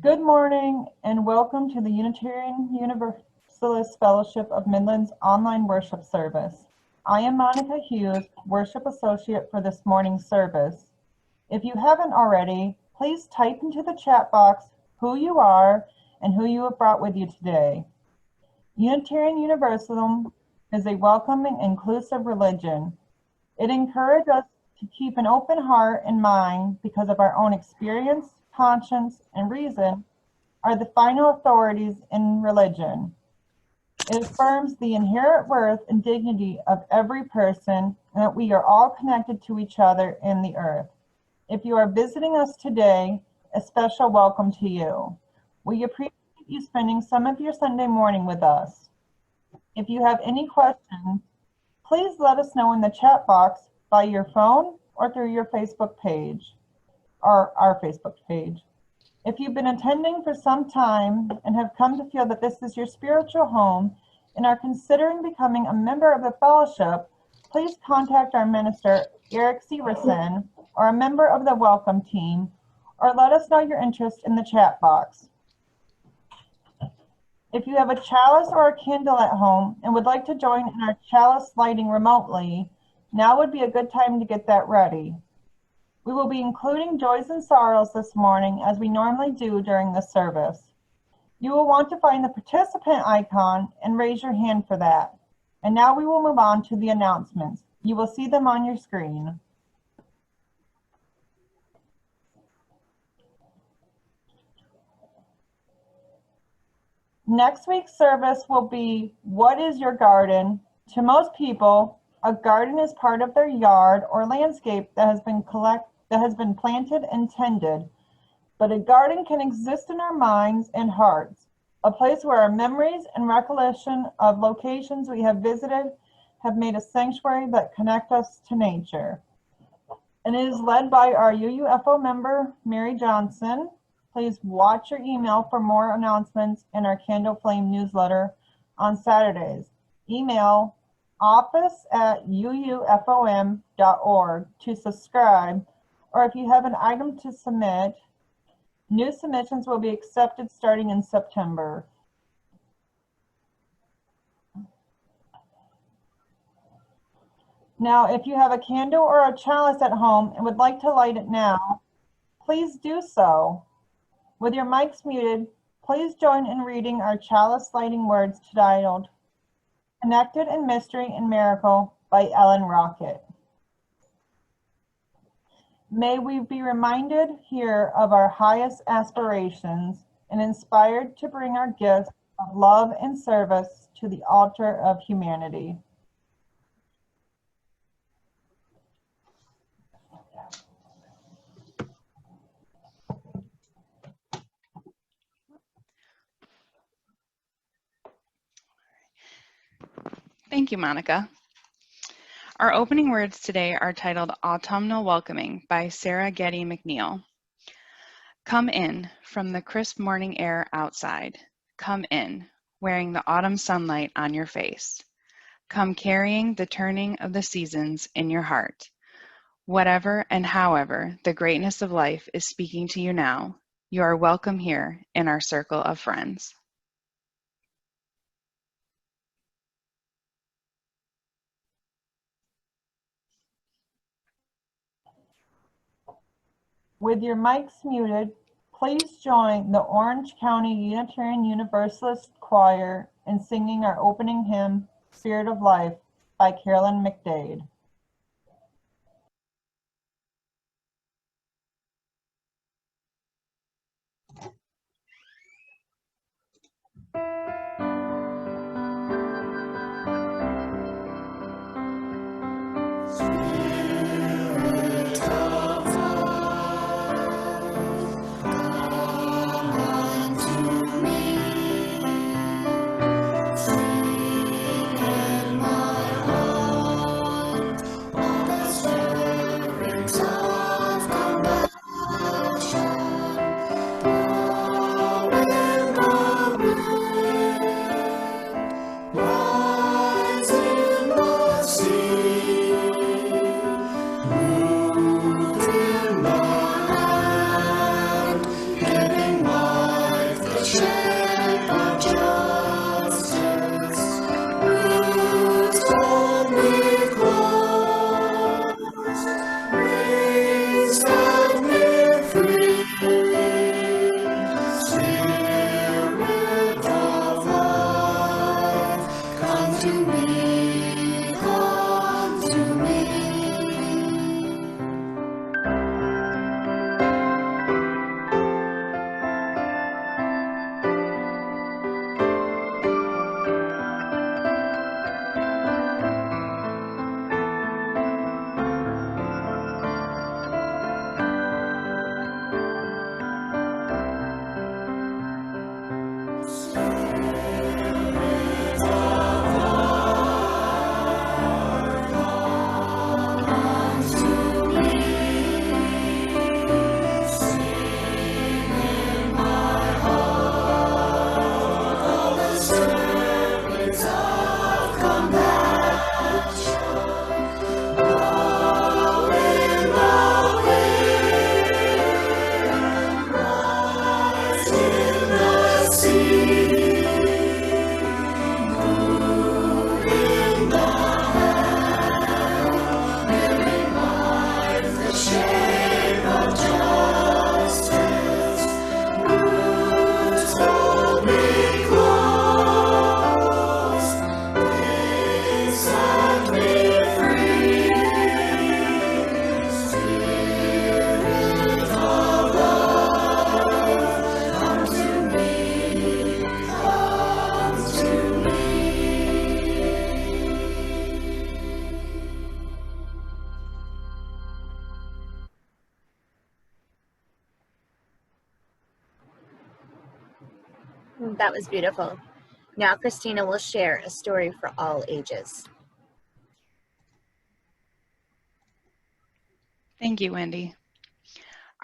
Good morning and welcome to the Unitarian Universalist Fellowship of Midlands online worship service. I am Monica Hughes, Worship Associate for this morning's service. If you haven't already, please type into the chat box who you are and who you have brought with you today. Unitarian Universalism is a welcoming, inclusive religion. It encourages us to keep an open heart and mind because of our own experience, conscience, and reason are the final authorities in religion. It affirms the inherent worth and dignity of every person and that we are all connected to each other in the earth. If you are visiting us today, a special welcome to you. We appreciate you spending some of your Sunday morning with us. If you have any questions, please let us know in the chat box by your phone or through your Facebook page, or our Facebook page. If you've been attending for some time and have come to feel that this is your spiritual home and are considering becoming a member of the fellowship, please contact our minister, Eric Severson, or a member of the welcome team, or let us know your interest in the chat box. If you have a chalice or a candle at home and would like to join in our chalice lighting remotely, now would be a good time to get that ready. We will be including joys and sorrows this morning as we normally do during the service. You will want to find the participant icon and raise your hand for that. And now we will move on to the announcements. You will see them on your screen. Next week's service will be What is Your Garden? To most people, a garden is part of their yard or landscape that has been planted and tended. But a garden can exist in our minds and hearts, a place where our memories and recollection of locations we have visited have made a sanctuary that connect us to nature. And it is led by our UUFO member, Mary Johnson. Please watch your email for more announcements in our Candle Flame newsletter on Saturdays. Email office@uufom.org to subscribe, or if you have an item to submit, new submissions will be accepted starting in September. Now, if you have a candle or a chalice at home and would like to light it now, please do so. With your mics muted, please join in reading our chalice lighting words titled Connected in Mystery and Miracle by Ellen Rocket. May we be reminded here of our highest aspirations and inspired to bring our gifts of love and service to the altar of humanity. Thank you, Monica. Our opening words today are titled Autumnal Welcoming by Sarah Getty McNeil. Come in from the crisp morning air outside. Come in, wearing the autumn sunlight on your face. Come carrying the turning of the seasons in your heart. Whatever and however the greatness of life is speaking to you now, you are welcome here in our circle of friends. With your mics muted, please join the Orange County Unitarian Universalist Choir in singing our opening hymn, Spirit of Life, by Carolyn McDade. Sing in my heart. That was beautiful. Now Christina will share a story for all ages. Thank you, Wendy.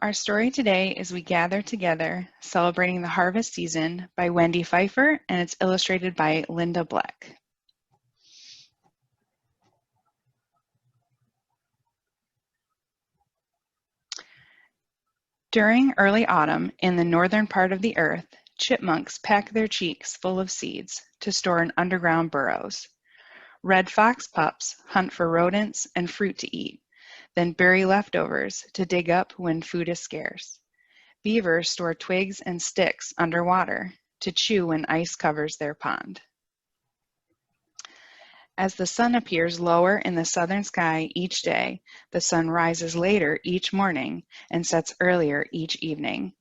Our story today is We Gather Together, Celebrating the Harvest Season by Wendy Pfeiffer, and it's illustrated by Linda Black. During early autumn in the northern part of the earth, chipmunks pack their cheeks full of seeds to store in underground burrows. Red fox pups hunt for rodents and fruit to eat, then bury leftovers to dig up when food is scarce. Beavers store twigs and sticks underwater to chew when ice covers their pond. As the sun appears lower in the southern sky each day, the sun rises later each morning and sets earlier each evening.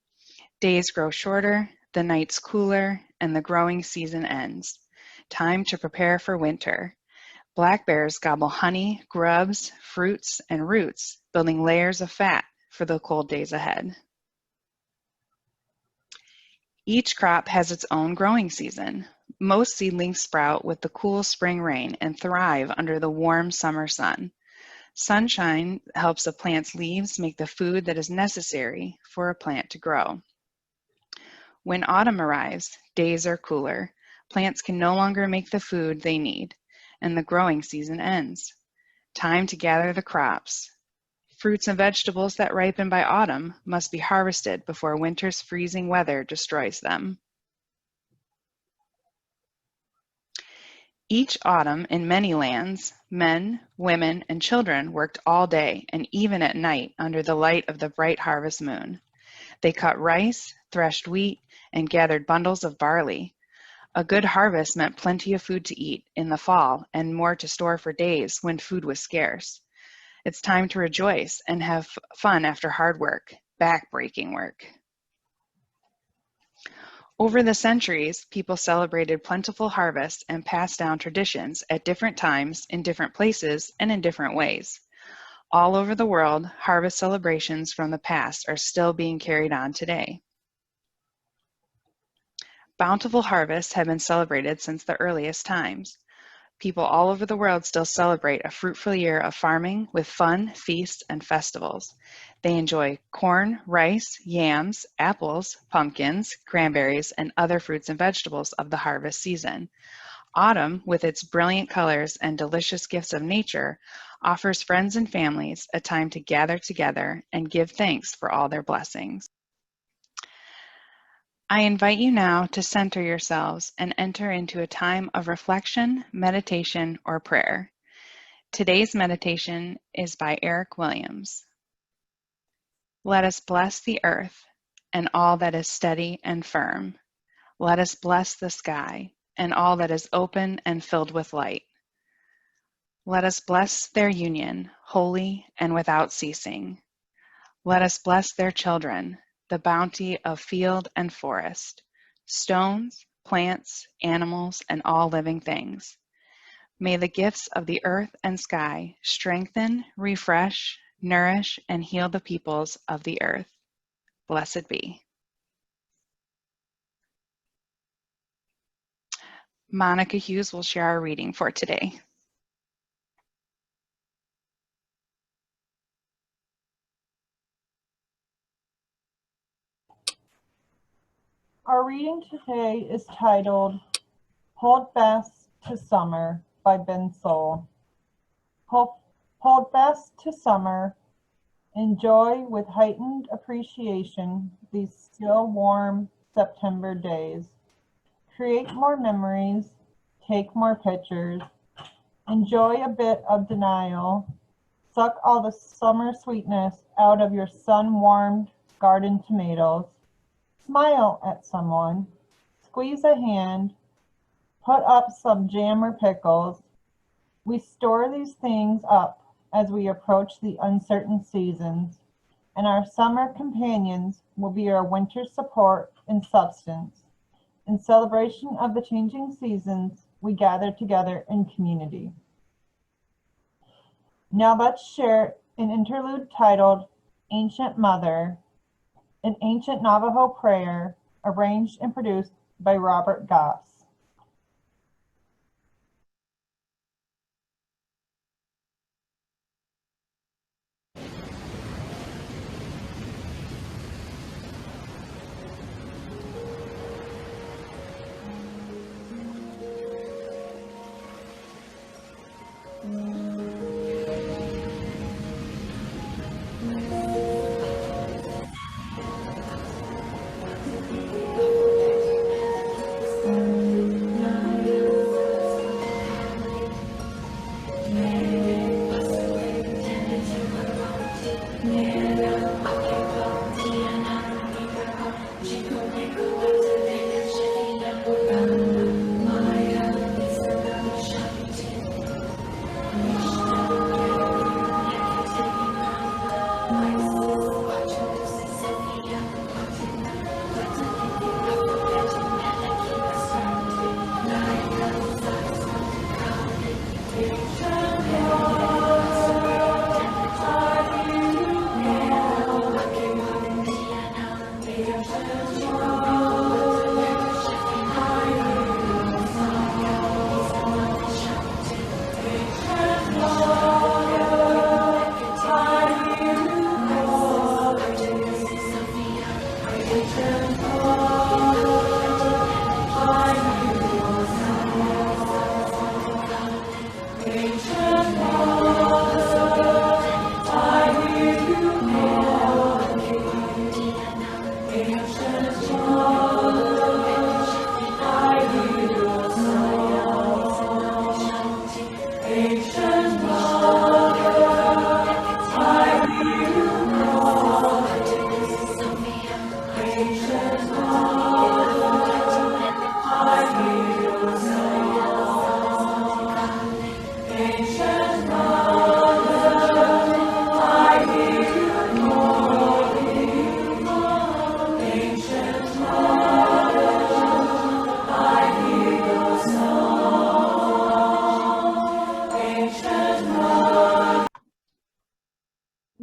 Days grow shorter, the nights cooler, and the growing season ends. Time to prepare for winter. Black bears gobble honey, grubs, fruits, and roots, building layers of fat for the cold days ahead. Each crop has its own growing season. Most seedlings sprout with the cool spring rain and thrive under the warm summer sun. Sunshine helps a plant's leaves make the food that is necessary for a plant to grow. When autumn arrives, days are cooler. Plants can no longer make the food they need, and the growing season ends. Time to gather the crops. Fruits and vegetables that ripen by autumn must be harvested before winter's freezing weather destroys them. Each autumn in many lands, men, women, and children worked all day and even at night under the light of the bright harvest moon. They cut rice, threshed wheat, and gathered bundles of barley. A good harvest meant plenty of food to eat in the fall and more to store for days when food was scarce. It's time to rejoice and have fun after hard work, back-breaking work. Over the centuries, people celebrated plentiful harvests and passed down traditions at different times, in different places, and in different ways. All over the world, harvest celebrations from the past are still being carried on today. Bountiful harvests have been celebrated since the earliest times. People all over the world still celebrate a fruitful year of farming with fun, feasts, and festivals. They enjoy corn, rice, yams, apples, pumpkins, cranberries, and other fruits and vegetables of the harvest season. Autumn, with its brilliant colors and delicious gifts of nature, offers friends and families a time to gather together and give thanks for all their blessings. I invite you now to center yourselves and enter into a time of reflection, meditation, or prayer. Today's meditation is by Eric Williams. Let us bless the earth and all that is steady and firm. Let us bless the sky and all that is open and filled with light. Let us bless their union, holy and without ceasing. Let us bless their children, the bounty of field and forest, stones, plants, animals, and all living things. May the gifts of the earth and sky strengthen, refresh, nourish, and heal the peoples of the earth. Blessed be. Monica Hughes will share our reading for today. Our reading today is titled Hold Fast to Summer by Ben Soul. Hold fast to summer. Enjoy with heightened appreciation these still warm September days. Create more memories, take more pictures, enjoy a bit of denial, suck all the summer sweetness out of your sun-warmed garden tomatoes, smile at someone, squeeze a hand, put up some jam or pickles. We store these things up as we approach the uncertain seasons, and our summer companions will be our winter support and substance. In celebration of the changing seasons, we gather together in community. Now let's share an interlude titled Ancient Mother, an ancient Navajo prayer arranged and produced by Robert Goss.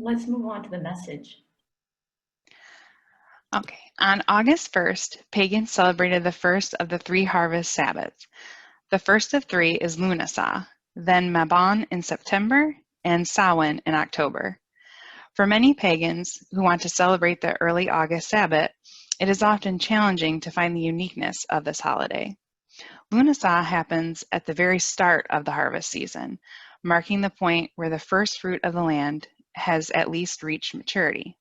Let's move on to the message. Okay, on August 1st, pagans celebrated the first of the 3 harvest Sabbaths. The first of 3 is Lughnasadh, then Mabon in September, and Samhain in October. For many pagans who want to celebrate the early August Sabbath, it is often challenging to find the uniqueness of this holiday. Lughnasadh happens at the very start of the harvest season, marking the point where the first fruit of the land has at last reached maturity.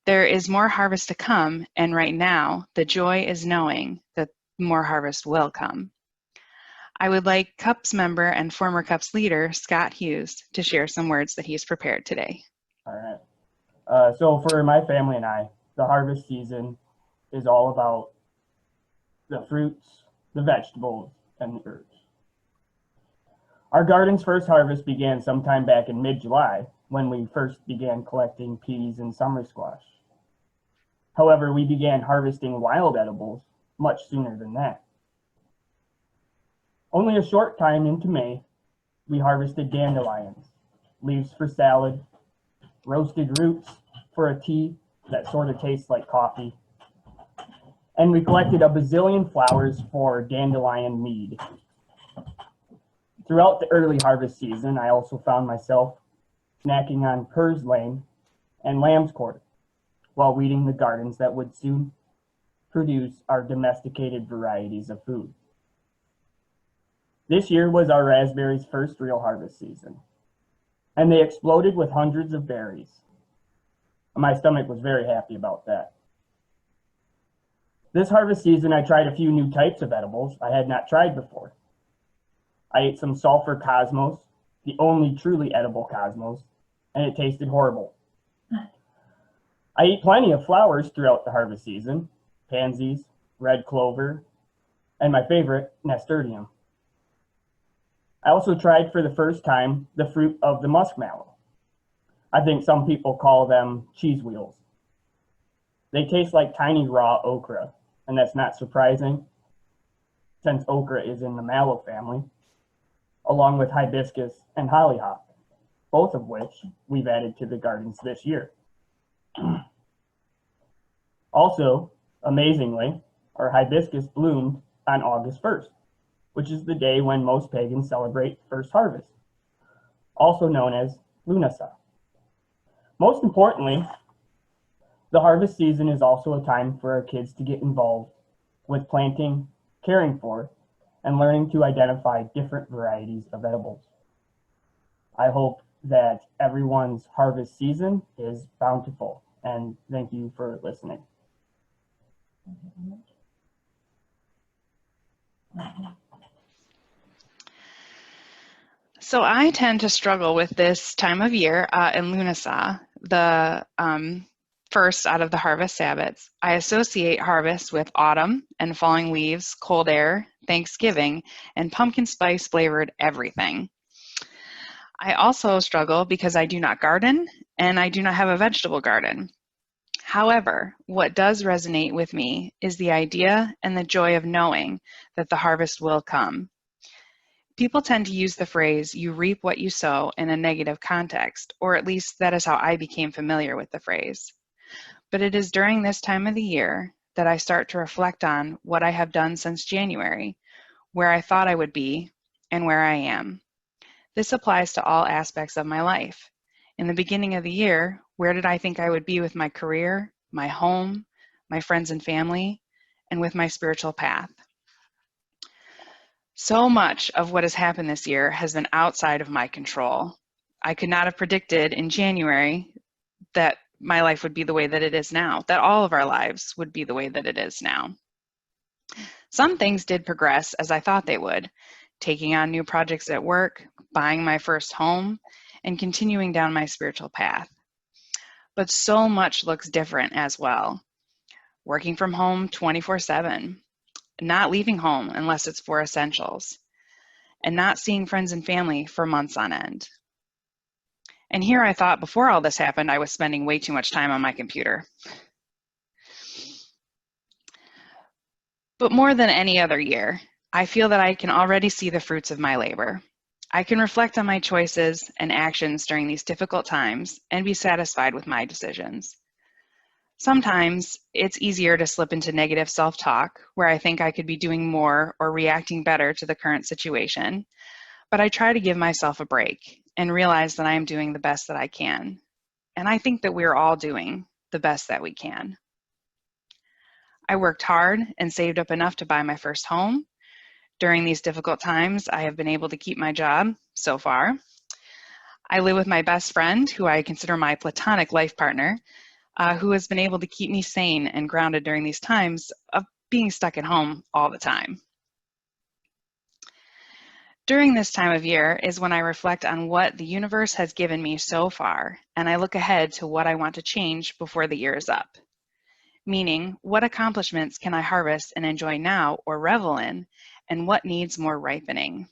There is more harvest to come, and right now, the joy is knowing that more harvest will come. I would like CUPS member and former CUPS leader, Scott Hughes, to share some words that he's prepared today. All right. So for my family and I, the harvest season is all about the fruits, the vegetables, and the herbs. Our garden's first harvest began sometime back in mid-July when we first began collecting peas and summer squash. However, we began harvesting wild edibles much sooner than that. Only a short time into May, we harvested dandelions, leaves for salad, roasted roots for a tea that sort of tastes like coffee, and we collected a bazillion flowers for dandelion mead. Throughout the early harvest season, I also found myself snacking on purslane and lamb's quarter while weeding the gardens that would soon produce our domesticated varieties of food. This year was our raspberries' first real harvest season, and they exploded with hundreds of berries. My stomach was very happy about that. This harvest season, I tried a few new types of edibles I had not tried before. I ate some sulfur cosmos, the only truly edible cosmos, and it tasted horrible. I ate plenty of flowers throughout the harvest season, pansies, red clover, and my favorite, nasturtium. I also tried for the first time the fruit of the muskmallow. I think some people call them cheese wheels. They taste like tiny raw okra, and that's not surprising since okra is in the mallow family, along with hibiscus and hollyhock, both of which we've added to the gardens this year. Also, amazingly, our hibiscus bloomed on August 1st, which is the day when most pagans celebrate first harvest, also known as Lunasa. Most importantly, the harvest season is also a time for our kids to get involved with planting, caring for, and learning to identify different varieties of edibles. I hope that everyone's harvest season is bountiful, and thank you for listening. So I tend to struggle with this time of year in Lunasa, the first out of the harvest Sabbats. I associate harvest with autumn and falling leaves, cold air, Thanksgiving, and pumpkin spice flavored everything. I also struggle because I do not garden and I do not have a vegetable garden. However, what does resonate with me is the idea and the joy of knowing that the harvest will come. People tend to use the phrase, "you reap what you sow," in a negative context, or at least that is how I became familiar with the phrase. But it is during this time of the year that I start to reflect on what I have done since January, where I thought I would be, and where I am. This applies to all aspects of my life. In the beginning of the year, where did I think I would be with my career, my home, my friends and family, and with my spiritual path? So much of what has happened this year has been outside of my control. I could not have predicted in January that my life would be the way that it is now, that all of our lives would be the way that it is now. Some things did progress as I thought they would, taking on new projects at work, buying my first home, and continuing down my spiritual path. But so much looks different as well. Working from home 24/7, not leaving home unless it's for essentials, and not seeing friends and family for months on end. And here I thought before all this happened, I was spending way too much time on my computer. But more than any other year, I feel that I can already see the fruits of my labor. I can reflect on my choices and actions during these difficult times and be satisfied with my decisions. Sometimes it's easier to slip into negative self-talk where I think I could be doing more or reacting better to the current situation, but I try to give myself a break and realize that I am doing the best that I can. And I think that we're all doing the best that we can. I worked hard and saved up enough to buy my first home. During these difficult times, I have been able to keep my job so far. I live with my best friend, who I consider my platonic life partner, who has been able to keep me sane and grounded during these times of being stuck at home all the time. During this time of year is when I reflect on what the universe has given me so far, and I look ahead to what I want to change before the year is up. meaning what accomplishments can I harvest and enjoy now or revel in, and what needs more ripening.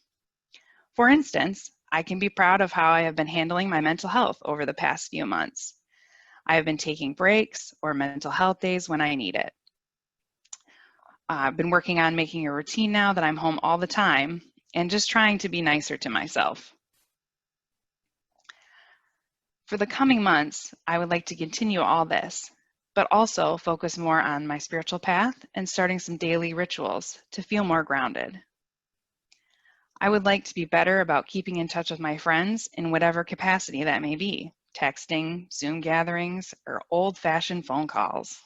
For instance, I can be proud of how I have been handling my mental health over the past few months. I have been taking breaks or mental health days when I need it. I've been working on making a routine now that I'm home all the time and just trying to be nicer to myself. For the coming months, I would like to continue all this, but also focus more on my spiritual path and starting some daily rituals to feel more grounded. I would like to be better about keeping in touch with my friends in whatever capacity that may be, texting, Zoom gatherings, or old-fashioned phone calls.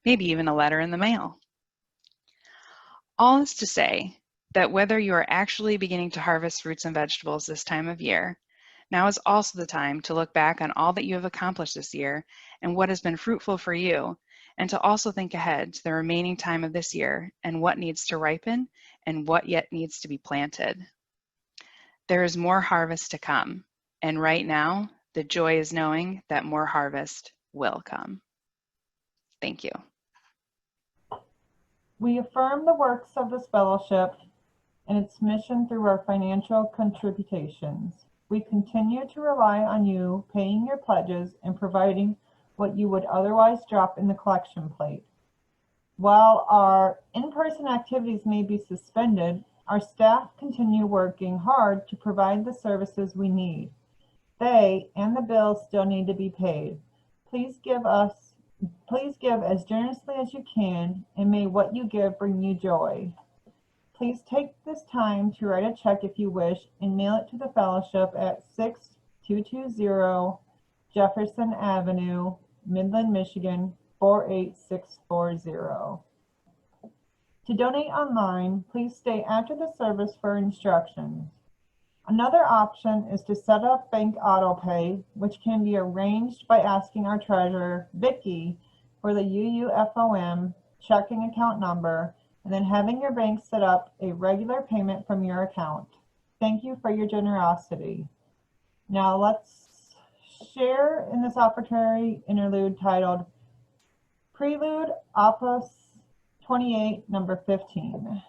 Maybe even a letter in the mail. All is to say that whether you are actually beginning to harvest fruits and vegetables this time of year, now is also the time to look back on all that you have accomplished this year and what has been fruitful for you, and to also think ahead to the remaining time of this year and what needs to ripen and what yet needs to be planted. There is more harvest to come, and right now, the joy is knowing that more harvest will come. Thank you. We affirm the works of this fellowship and its mission through our financial contributions. We continue to rely on you paying your pledges and providing what you would otherwise drop in the collection plate. While our in-person activities may be suspended, our staff continue working hard to provide the services we need. They and the bills still need to be paid. Please give as generously as you can, and may what you give bring you joy. Please take this time to write a check if you wish and mail it to the fellowship at 6220 Jefferson Avenue, Midland, Michigan 48640. To donate online, please stay after the service for instructions. Another option is to set up bank auto pay, which can be arranged by asking our treasurer, Vicki, for the UUFOM checking account number, and then having your bank set up a regular payment from your account. Thank you for your generosity. Now let's share in this opportunity interlude titled Prelude, Opus 28, number 15.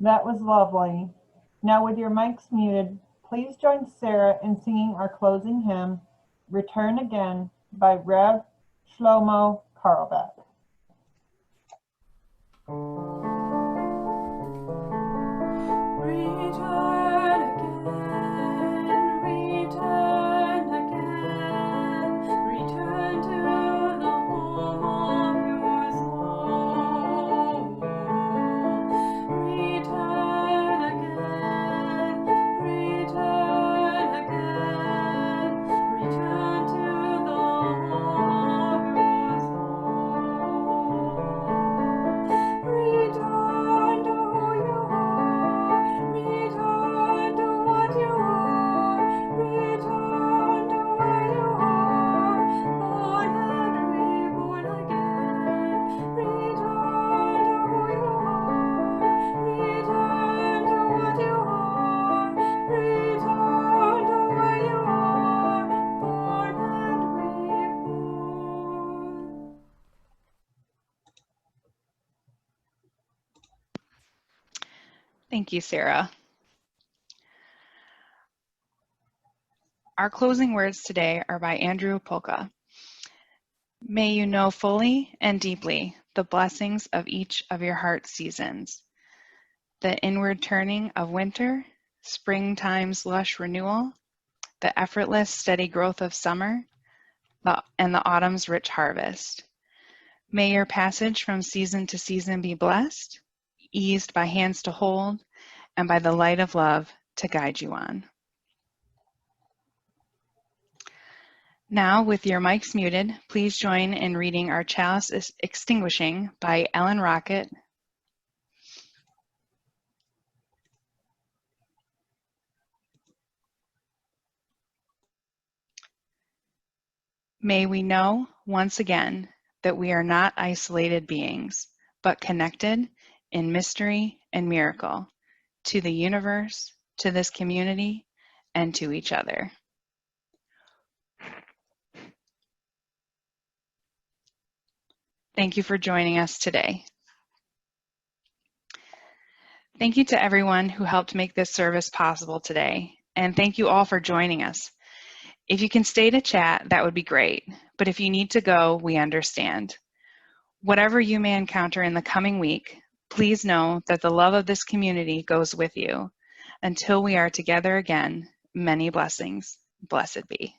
That was lovely. Now with your mics muted, please join Sarah in singing our closing hymn, Return Again by Rev. Shlomo Carlbeck. Return to the home of your soul. Return again, return again, return to the home of Thank you, Sarah. Our closing words today are by Andrew Polka. May you know fully and deeply the blessings of each of your heart seasons, the inward turning of winter, springtime's lush renewal, the effortless steady growth of summer, and the autumn's rich harvest. May your passage from season to season be blessed, eased by hands to hold, and by the light of love to guide you on. Now, with your mics muted, please join in reading Our Chalice is Extinguishing by Ellen Rocket. May we know once again that we are not isolated beings, but connected in mystery and miracle to the universe, to this community, and to each other. Thank you for joining us today. Thank you to everyone who helped make this service possible today, and thank you all for joining us. If you can stay to chat, that would be great, but if you need to go, we understand. Whatever you may encounter in the coming week, please know that the love of this community goes with you. Until we are together again, many blessings. Blessed be.